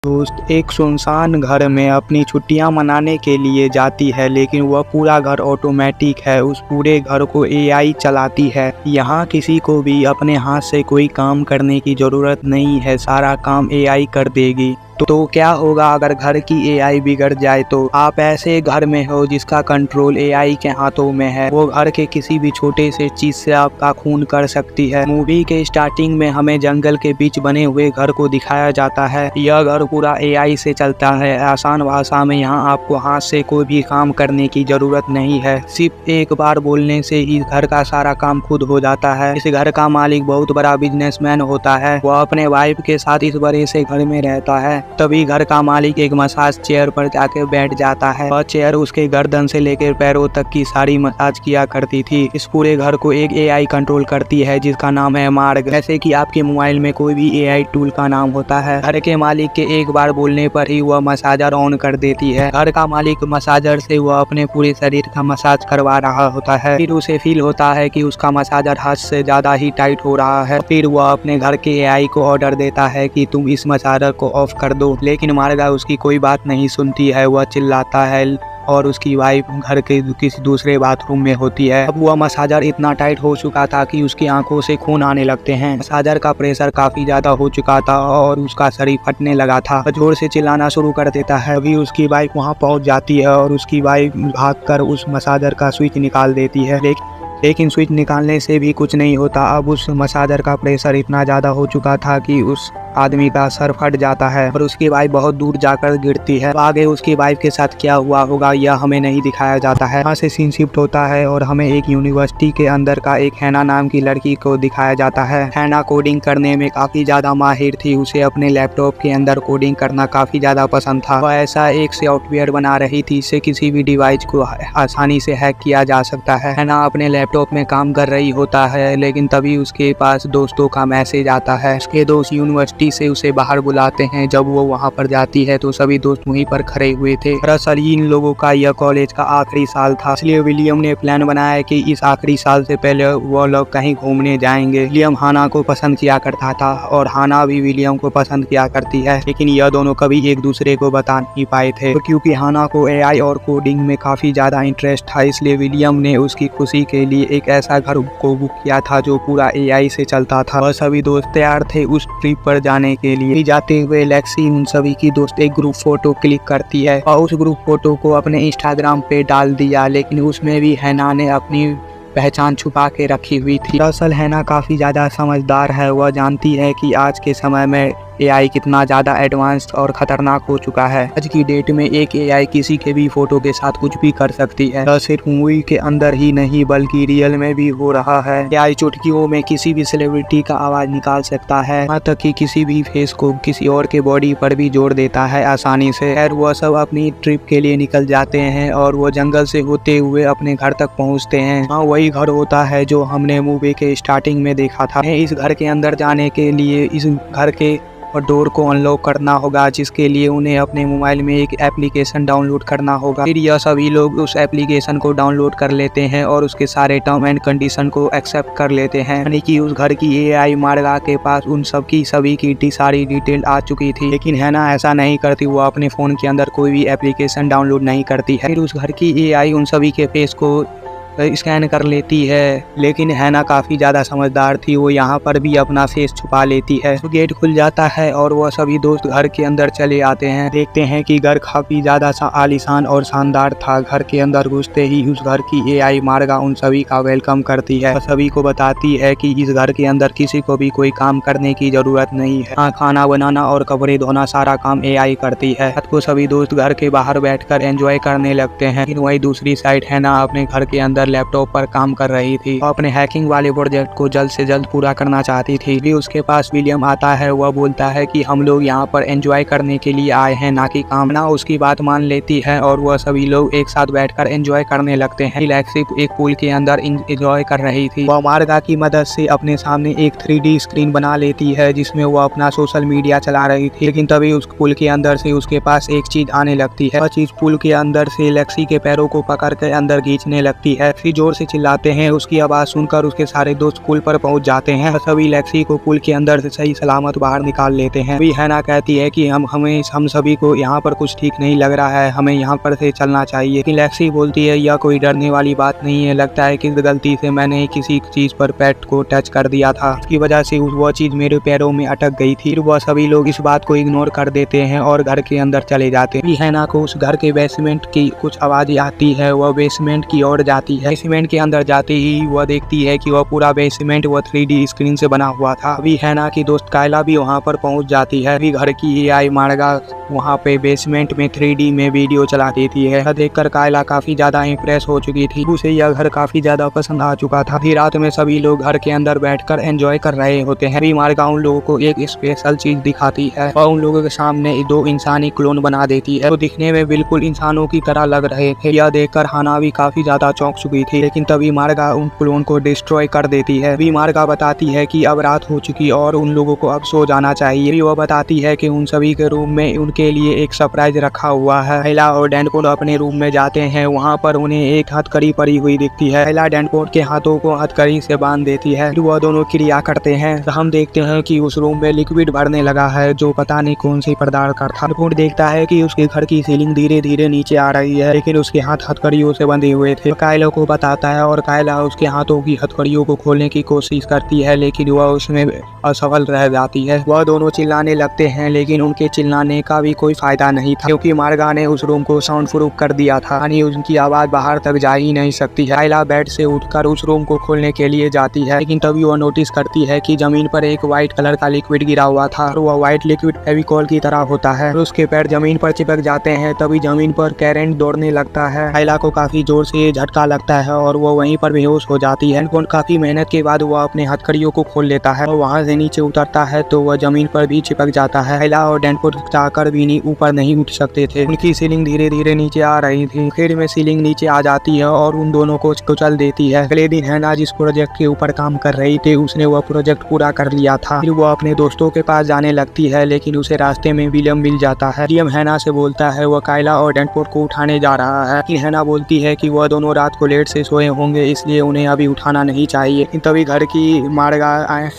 दोस्त एक सुनसान घर में अपनी छुट्टियां मनाने के लिए जाती है, लेकिन वह पूरा घर ऑटोमेटिक है। उस पूरे घर को एआई चलाती है। यहाँ किसी को भी अपने हाथ से कोई काम करने की ज़रूरत नहीं है, सारा काम एआई कर देगी। तो क्या होगा अगर घर की एआई बिगड़ जाए? तो आप ऐसे घर में हो जिसका कंट्रोल एआई के हाथों में है। वो घर के किसी भी छोटे से चीज से आपका खून कर सकती है। मूवी के स्टार्टिंग में हमें जंगल के बीच बने हुए घर को दिखाया जाता है। यह घर पूरा एआई से चलता है। आसान भाषा में यहाँ आपको हाथ से कोई भी काम करने की जरूरत नहीं है। सिर्फ एक बार बोलने से ही घर का सारा काम खुद हो जाता है। इस घर का मालिक बहुत बड़ा बिजनेसमैन होता है। वह अपने वाइफ के साथ इस बड़े से घर में रहता है। तभी घर का मालिक एक मसाज चेयर पर जाकर बैठ जाता है। वह चेयर उसके गर्दन से लेकर पैरों तक की सारी मसाज किया करती थी। इस पूरे घर को एक एआई कंट्रोल करती है जिसका नाम है मार्ग। जैसे कि आपके मोबाइल में कोई भी एआई टूल का नाम होता है। घर के मालिक के एक बार बोलने पर ही वह मसाजर ऑन कर देती है। घर का मालिक मसाजर से वह अपने पूरे शरीर का मसाज करवा रहा होता है। फिर उसे फील होता है कि उसका मसाजर हद से ज्यादा ही टाइट हो रहा है। फिर वह अपने घर के एआई को ऑर्डर देता है कि तुम इस मसाजर को ऑफ कर दो, लेकिन मार्गा उसकी कोई बात नहीं सुनती है। वह चिल्लाता है और उसकी वाइफ घर के किसी दूसरे बाथरूम में होती है। अब वह मसाजर इतना टाइट हो चुका था कि उसकी आंखों से खून आने लगते हैं। मसाजर का प्रेशर काफी ज्यादा हो चुका था और उसका शरीर फटने लगा था। जोर से चिल्लाना शुरू कर देता है। अभी उसकी वाइफ वहां पहुंच जाती है और उसकी वाइफ भागकर उस मसाजर का स्विच निकाल देती है। लेकिन स्विच निकालने से भी कुछ नहीं होता। अब उस मसाजर का प्रेशर इतना ज़्यादा हो चुका था कि उस आदमी का सर फट जाता है और उसकी वाइफ बहुत दूर जाकर गिरती है। आगे उसकी वाइफ के साथ क्या हुआ होगा यह हमें नहीं दिखाया जाता है। यहाँ से सीन शिफ्ट होता है और हमें एक यूनिवर्सिटी के अंदर का एक हैना नाम की लड़की को दिखाया जाता है। हैना कोडिंग करने में काफ़ी ज़्यादा माहिर थी। उसे अपने लैपटॉप के अंदर कोडिंग करना काफ़ी ज़्यादा पसंद था। वह ऐसा एक सॉफ्टवेयर बना रही थी जिससे किसी भी डिवाइस को आसानी से हैक किया जा सकता है। हैना अपने लैपटॉप में काम कर रही होता है, लेकिन तभी उसके पास दोस्तों का मैसेज आता है। उसके दोस्त यूनिवर्सिटी से उसे बाहर बुलाते हैं। जब वो वहां पर जाती है तो सभी दोस्त वहीं पर खड़े हुए थे। दरअसल इन लोगों का यह कॉलेज का आखिरी साल था, इसलिए विलियम ने प्लान बनाया कि इस आखिरी साल से पहले वो लोग कहीं घूमने जाएंगे। विलियम हाना को पसंद किया करता था और हाना भी विलियम को पसंद किया करती है, लेकिन यह दोनों कभी एक दूसरे को बता नहीं पाए थे। तो क्योंकि हाना को एआई और कोडिंग में काफी ज्यादा इंटरेस्ट था, इसलिए विलियम ने उसकी खुशी के लिए एक ऐसा घर को बुक किया था जो पूरा एआई से चलता था। और सभी दोस्त तैयार थे उस ट्रिप पर जाने के लिए। जाते हुए लेक्सी उन सभी की दोस्त एक ग्रुप फोटो क्लिक करती है और उस ग्रुप फोटो को अपने इंस्टाग्राम पे डाल दिया, लेकिन उसमें भी हैना ने अपनी पहचान छुपा के रखी हुई थी। दरअसल हैना काफ़ी ज़्यादा समझदार है। वह जानती है कि आज के समय में एआई कितना ज़्यादा एडवांस और ख़तरनाक हो चुका है। आज की डेट में एक एआई किसी के भी फोटो के साथ कुछ भी कर सकती है। न सिर्फ मूवी के अंदर ही नहीं बल्कि रियल में भी हो रहा है। एआई चुटकियों में किसी भी सेलिब्रिटी का आवाज़ निकाल सकता है, यहाँ तक कि किसी भी फेस को किसी और के बॉडी पर भी जोड़ देता है आसानी से। खैर वह सब अपनी ट्रिप के लिए निकल जाते हैं और वो जंगल से होते हुए अपने घर तक पहुँचते हैं। हाँ, वही घर होता है जो हमने मूवी के स्टार्टिंग में देखा था। इस घर के अंदर जाने के लिए इस घर के और डोर को अनलॉक करना होगा, जिसके लिए उन्हें अपने मोबाइल में एक एप्लीकेशन डाउनलोड करना होगा। फिर यह सभी लोग उस एप्लीकेशन को डाउनलोड कर लेते हैं और उसके सारे टर्म एंड कंडीशन को एक्सेप्ट कर लेते हैं। यानी कि उस घर की एआई मार्गा के पास उन सभी की सारी डिटेल आ चुकी थी। लेकिन हैना ऐसा नहीं करती। वो अपने फ़ोन के अंदर कोई भी एप्लीकेशन डाउनलोड नहीं करती है। फिर उस घर की एआई उन सभी के फेस को स्कैन कर लेती है, लेकिन हैना काफ़ी ज़्यादा समझदार थी। वो यहाँ पर भी अपना फेस छुपा लेती है। तो गेट खुल जाता है और वह सभी दोस्त घर के अंदर चले आते हैं। देखते हैं कि घर काफ़ी ज़्यादा आलीशान और शानदार था। घर के अंदर घुसते ही उस घर की एआई मार्गा उन सभी का वेलकम करती है। सभी को बताती है कि इस घर के अंदर किसी को भी कोई काम करने की ज़रूरत नहीं है। हाँ, खाना बनाना और कपड़े धोना सारा काम एआई करती है। रात को सभी दोस्त घर के बाहर बैठकर एंजॉय करने लगते हैं। लेकिन वही दूसरी साइड हैना अपने घर के अंदर लैपटॉप पर काम कर रही थी और अपने हैकिंग वाले प्रोजेक्ट को जल्द से जल्द पूरा करना चाहती थी। भी उसके पास विलियम आता है। वह बोलता है कि हम लोग यहाँ पर एंजॉय करने के लिए आए हैं, ना कि काम। ना उसकी बात मान लेती है और वह सभी लोग एक साथ बैठकर एंजॉय करने लगते हैं। लेक्सी एक पूल के अंदर एंजॉय कर रही थी। वह मार्गा की मदद से अपने सामने एक 3D स्क्रीन बना लेती है जिसमें वह अपना सोशल मीडिया चला रही थी। लेकिन तभी उस पुल के अंदर से उसके पास एक चीज आने लगती है। वह चीज पुल के अंदर से लेक्सी के पैरों को पकड़ कर अंदर खींचने लगती है। लेक्सी जोर से चिल्लाते हैं। उसकी आवाज़ सुनकर उसके सारे दोस्त पुल पर पहुंच जाते हैं। सभी लेक्सी को पुल के अंदर से सही सलामत बाहर निकाल लेते हैं। अभी हैना कहती है कि हम सभी को यहाँ पर कुछ ठीक नहीं लग रहा है, हमें यहाँ पर से चलना चाहिए। लेकिन लेक्सी बोलती है यह कोई डरने वाली बात नहीं है, लगता है कि गलती से मैंने किसी चीज पर पैट को टच कर दिया था, इसकी वजह से वह चीज मेरे पैरों में अटक गई थी। वह सभी लोग इस बात को इग्नोर कर देते हैं और घर के अंदर चले जाते हैं। हैना को उस घर के बेसमेंट की कुछ आवाज आती है। वह बेसमेंट की ओर जाती है। बेसमेंट के अंदर जाते ही वह देखती है कि वह पूरा बेसमेंट वह 3D स्क्रीन से बना हुआ था। अभी हैना की दोस्त कायला भी वहाँ पर पहुँच जाती है। अभी घर की AI मार्गा वहाँ पे बेसमेंट में 3D में वीडियो चला देती है। यह देखकर कायला काफी ज्यादा इम्प्रेस हो चुकी थी। उसे यह घर काफी ज्यादा पसंद आ चुका था। फिर रात में सभी लोग घर के अंदर बैठकर एंजॉय कर रहे होते हैं। अभी मार्गा उन लोगों को एक स्पेशल चीज दिखाती है और उन लोगों के सामने 2 इंसानी क्लोन बना देती है, तो दिखने में बिल्कुल इंसानों की तरह लग रहे थे। यह देखकर हैना भी काफी ज्यादा चौंक चुकी थी, लेकिन तभी मार्गा उन क्लोन को डिस्ट्रॉय कर देती है। अभी मार्गा बताती है कि अब रात हो चुकी और उन लोगों को अब सो जाना चाहिए। वह बताती है कि उन सभी के रूम में उनके लिए एक सरप्राइज रखा हुआ है। कायला और डेडपूल अपने रूम में जाते हैं। वहाँ पर उन्हें एक हथकड़ी पड़ी हुई दिखती है। कायला डेडपूल के हाथों को हथकड़ी से बांध देती है। वह दोनों क्रिया करते हैं। हम देखते हैं कि उस रूम में लिक्विड भरने लगा है, जो पता नहीं कौन सी पदार्थ का था। डेडपूल देखता है कि उसके घर की सीलिंग धीरे धीरे नीचे आ रही है, लेकिन उसके हाथ हथकड़ियों से बंधे हुए थे। कायला को बताता है और कायला उसके हाथों की हथकड़ियों को खोलने की कोशिश करती है, लेकिन वह उसमें असफल रह जाती है। वह दोनों चिल्लाने लगते हैं, लेकिन उनके चिल्लाने का भी कोई फायदा नहीं था, क्योंकि मार्गा ने उस रूम को साउंड प्रूफ कर दिया था, यानी उनकी आवाज बाहर तक जा ही नहीं सकती है। कायला बेड से उठकर उस रूम को खोलने के लिए जाती है, लेकिन तभी वह नोटिस करती है कि जमीन पर एक व्हाइट कलर का लिक्विड गिरा हुआ था और वह व्हाइट लिक्विड फेविकॉल की तरह होता है और उसके पैर जमीन पर चिपक जाते हैं। तभी जमीन पर करंट दौड़ने लगता है। कायला को काफी जोर से झटका लगता है और वह वहीं पर बेहोश हो जाती है। काफी मेहनत के बाद वह अपने हथकड़ियों को खोल लेता है और वहां से नीचे उतरता है तो वह जमीन पर भी चिपक जाता है। कायला और डेडपूल चाहकर भी ऊपर नहीं उठ सकते थे। उनकी सीलिंग धीरे धीरे नीचे आ रही थी। आखिर में सीलिंग नीचे आ जाती है और उन दोनों को कुचल देती है। अगले दिन हैना जिस प्रोजेक्ट के ऊपर काम कर रही थी, उसने वह प्रोजेक्ट पूरा कर लिया था। फिर वह अपने दोस्तों के पास जाने लगती है, लेकिन उसे रास्ते में विलियम मिल जाता है। विलियम हैना से बोलता है वह कायला और डेडपूल को उठाने जा रहा है, लेकिन हैना बोलती है कि वह दोनों रात को लेट से सोए होंगे, इसलिए उन्हें अभी उठाना नहीं चाहिए। तभी घर की मार्गा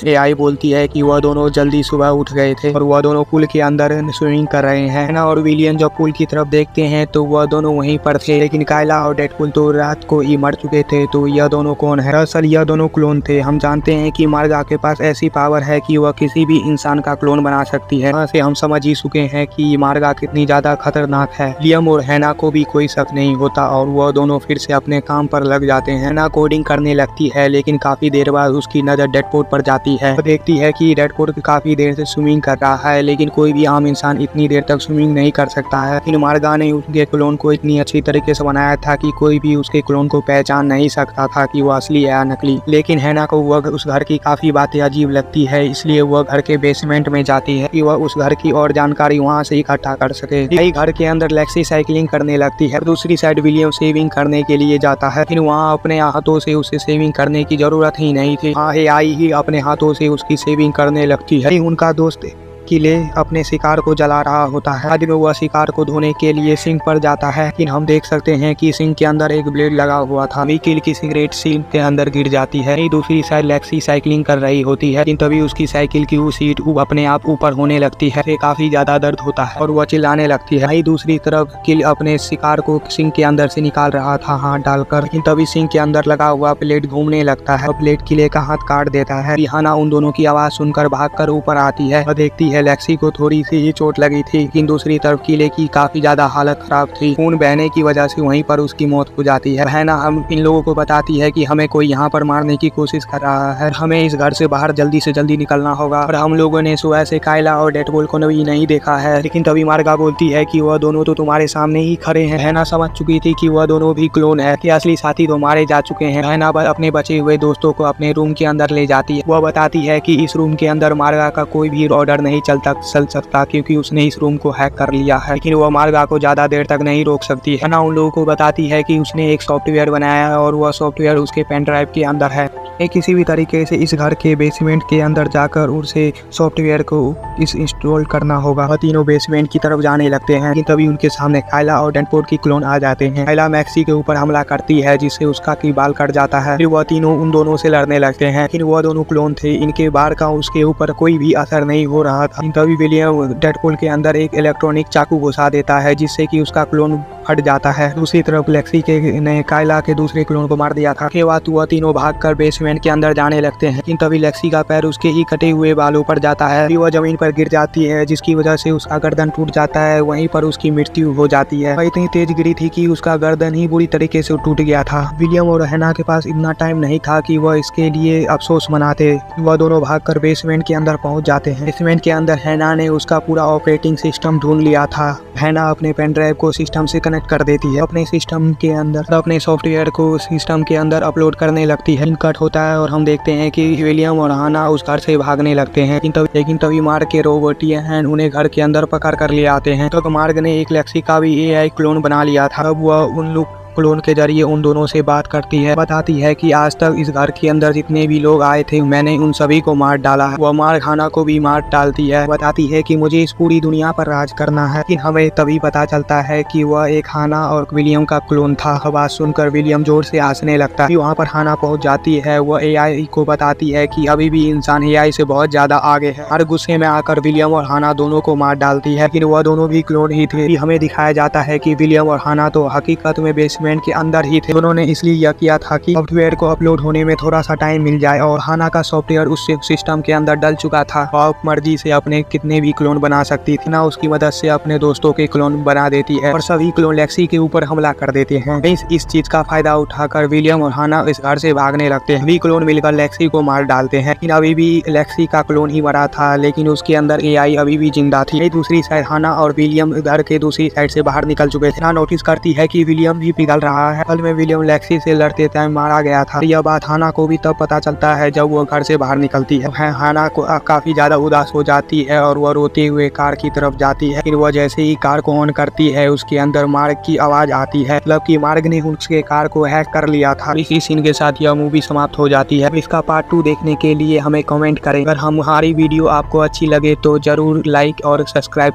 AI बोलती है कि वह दोनों जल्दी सुबह उठ गए थे और वह दोनों पुल के अंदर स्विमिंग कर रहे हैं। हैना और विलियम जब पुल की तरफ देखते हैं तो वह दोनों वहीं पर थे, लेकिन कायला और डेडपूल तो रात को ही मर चुके थे। तो यह दोनों कौन है? दरअसल यह दोनों क्लोन थे। हम जानते हैं कि मार्गा के पास ऐसी पावर है कि वह किसी भी इंसान का क्लोन बना सकती है। ऐसे हम समझ ही चुके हैं कि मार्गा कितनी ज्यादा खतरनाक है। विलियम और हैना को भी कोई शक नहीं होता और वह दोनों फिर से अपने काम पर लग जाते हैं। हैना कोडिंग करने लगती है, लेकिन काफी देर बाद उसकी नजर डेडपूल पर जाती है। वो देखती है कि डेडपूल काफी देर से स्विमिंग कर रहा है, लेकिन कोई भी आम इंसान इतनी देर तक स्विमिंग नहीं कर सकता है। लेकिन मार्गा ने उसके क्लोन को इतनी अच्छी तरीके से बनाया था कि कोई भी उसके क्लोन को पहचान नहीं सकता था कि वह असली है या नकली। लेकिन हैना को वह उस घर की काफी बातें अजीब लगती है, इसलिए वह घर के बेसमेंट में जाती है कि वह उस घर की और जानकारी वहाँ से इकट्ठा कर सके। यही घर के अंदर लेक्सी साइकिलिंग करने लगती है। दूसरी साइड विलियम सेविंग करने के लिए जाता है, लेकिन वहाँ अपने हाथों से उसे सेविंग करने की जरूरत ही नहीं थी। AI ही अपने हाथों से उसकी सेविंग करने लगती है। उनका दोस्त किले अपने शिकार को जला रहा होता है। बाद में वह शिकार को धोने के लिए सिंक पर जाता है, लेकिन हम देख सकते हैं कि सिंक के अंदर एक ब्लेड लगा हुआ था। किल की सिगरेट सिंक के अंदर गिर जाती है। दूसरी साइड लेक्सी साइकिलिंग कर रही होती है, लेकिन तभी उसकी साइकिल की वो सीट अपने आप ऊपर होने लगती है। काफी ज्यादा दर्द होता है और वह चिल्लाने लगती है। दूसरी तरफ किल अपने शिकार को सिंक के अंदर से निकाल रहा था हाथ डालकर, लेकिन तभी सिंक के अंदर लगा हुआ प्लेट घूमने लगता है और प्लेट किले का हाथ काट देता है। हैना उन दोनों की आवाज सुनकर भागकर ऊपर आती है और देखती है लेक्सी को थोड़ी सी ही चोट लगी थी, लेकिन दूसरी तरफ किले की काफी ज्यादा हालत खराब थी। खून बहने की वजह से वहीं पर उसकी मौत हो जाती है। हैना हम इन लोगों को बताती है कि हमें कोई यहाँ पर मारने की कोशिश कर रहा है, हमें इस घर से बाहर जल्दी से जल्दी निकलना होगा। और हम लोगों ने सुबह से कायला और डेडपूल को भी नहीं देखा है। लेकिन तभी मार्गा बोलती है कि वह दोनों तो तुम्हारे सामने ही खड़े हैं। हैना समझ चुकी थी कि वह दोनों भी क्लोन है, कि असली साथी तो मारे जा चुके हैं। हैना अपने बचे हुए दोस्तों को अपने रूम के अंदर ले जाती है। वह बताती है कि इस रूम के अंदर मार्गा का कोई भी ऑर्डर नहीं चल सकता क्योंकि उसने इस रूम को हैक कर लिया है। लेकिन वह मार्गा को ज़्यादा देर तक नहीं रोक सकती है। उन लोगों को बताती है कि उसने एक सॉफ्टवेयर बनाया है और वह सॉफ्टवेयर उसके पेन ड्राइव के अंदर है। किसी भी तरीके से इस घर के बेसमेंट के अंदर जाकर उसे सॉफ्टवेयर को इंस्टॉल करना होगा। वह तीनों बेसमेंट की तरफ जाने लगते हैं, लेकिन तभी उनके सामने कायला और डेडपूल की क्लोन आ जाते हैं। कायला मैक्सी के ऊपर हमला करती है जिससे उसका की बाल कट जाता है। फिर वह तीनों उन दोनों से लड़ने लगते हैं, लेकिन वह दोनों क्लोन थे, इनके बाल का उसके ऊपर कोई भी असर नहीं हो रहा था। तभी विलियम डेडपूल के अंदर एक इलेक्ट्रॉनिक चाकू घुसा देता है जिससे कि उसका क्लोन हट जाता है। दूसरी तरफ लेक्सी ने कायला के दूसरे क्लोन को मार दिया था। के बाद वह तीनों भागकर बेसमेंट के अंदर जाने लगते हैं, लेकिन तभी लेक्सी का पैर उसके ही कटे हुए बालों पर जाता है। वह जमीन पर गिर जाती है जिसकी वजह से उसका गर्दन टूट जाता है। वहीं पर उसकी मृत्यु हो जाती है। वह इतनी तेज गिरी थी कि उसका गर्दन ही बुरी तरीके से टूट गया था। विलियम और हैना के पास इतना टाइम नहीं था कि वह इसके लिए अफसोस मनाते। वह दोनों भागकर बेसमेंट के अंदर पहुंच जाते हैं। बेसमेंट के अंदर हैना ने उसका पूरा ऑपरेटिंग सिस्टम ढूंढ लिया था। हैना अपने पेन ड्राइव को सिस्टम से कनेक्ट कर देती है, अपने सिस्टम के अंदर अपने सॉफ्टवेयर को सिस्टम के अंदर अपलोड करने लगती है। कट होता है और हम देखते हैं कि विलियम और हैना उस घर से भागने लगते हैं, लेकिन तभी मार्ग के रोबोटियन उन्हें घर के अंदर पकड़ कर ले आते हैं। तो मार्ग ने एक लेक्सी का भी एआई क्लोन बना लिया था। अब वह उन लोग क्लोन के जरिए उन दोनों से बात करती है, बताती है कि आज तक इस घर के अंदर जितने भी लोग आए थे मैंने उन सभी को मार डाला है। वह मार हैना को भी मार डालती है, बताती है कि मुझे इस पूरी दुनिया पर राज करना है। लेकिन हमें तभी पता चलता है कि वह एक हैना और विलियम का क्लोन था। आवाज सुनकर विलियम जोर से हंसने लगता है। वहाँ पर हैना पहुँच जाती है। वह एआई को बताती है कि अभी भी इंसान एआई से बहुत ज्यादा आगे है। हर गुस्से में आकर विलियम और हैना दोनों को मार डालती है, लेकिन वह दोनों भी क्लोन ही थे। हमें दिखाया जाता है कि विलियम और हैना तो हकीकत में बेसमेंट के अंदर ही थे। उन्होंने इसलिए यह किया था कि सॉफ्टवेयर को अपलोड होने में थोड़ा सा टाइम मिल जाए और हैना का सॉफ्टवेयर उस सिस्टम के अंदर डल चुका था। वह मर्जी से अपने कितने भी क्लोन बना सकती थी ना, उसकी मदद से अपने दोस्तों के क्लोन बना देती है और सभी क्लोन लेक्सी के ऊपर हमला कर देते हैं। इस चीज का फायदा उठाकर विलियम और हैना इस घर से भागने लगते हैं। सभी क्लोन मिलकर लेक्सी को मार डालते हैं, लेकिन अभी भी लेक्सी का क्लोन ही मरा था, लेकिन उसके अंदर एआई अभी भी जिंदा थी। दूसरी साइड हैना और विलियम घर के दूसरी साइड से बाहर निकल चुके थे। नोटिस करती है कि विलियम भी पिघल रहा है। कल में विलियम लेक्सी से लड़ते टाइम मारा गया था। यह बात हैना को भी तब पता चलता है जब वो घर से बाहर निकलती है। हैना को काफी ज्यादा उदास हो जाती है और वह रोते हुए कार की तरफ जाती है। फिर वह जैसे ही कार को ऑन करती है उसके अंदर मार्ग की आवाज आती है, मतलब कि मार्ग ने उसके कार को हैक कर लिया था। इसी सीन के साथ यह मूवी समाप्त हो जाती है। इसका पार्ट 2 देखने के लिए हमें कमेंट करें। अगर हमारी वीडियो आपको अच्छी लगे तो जरूर लाइक और सब्सक्राइब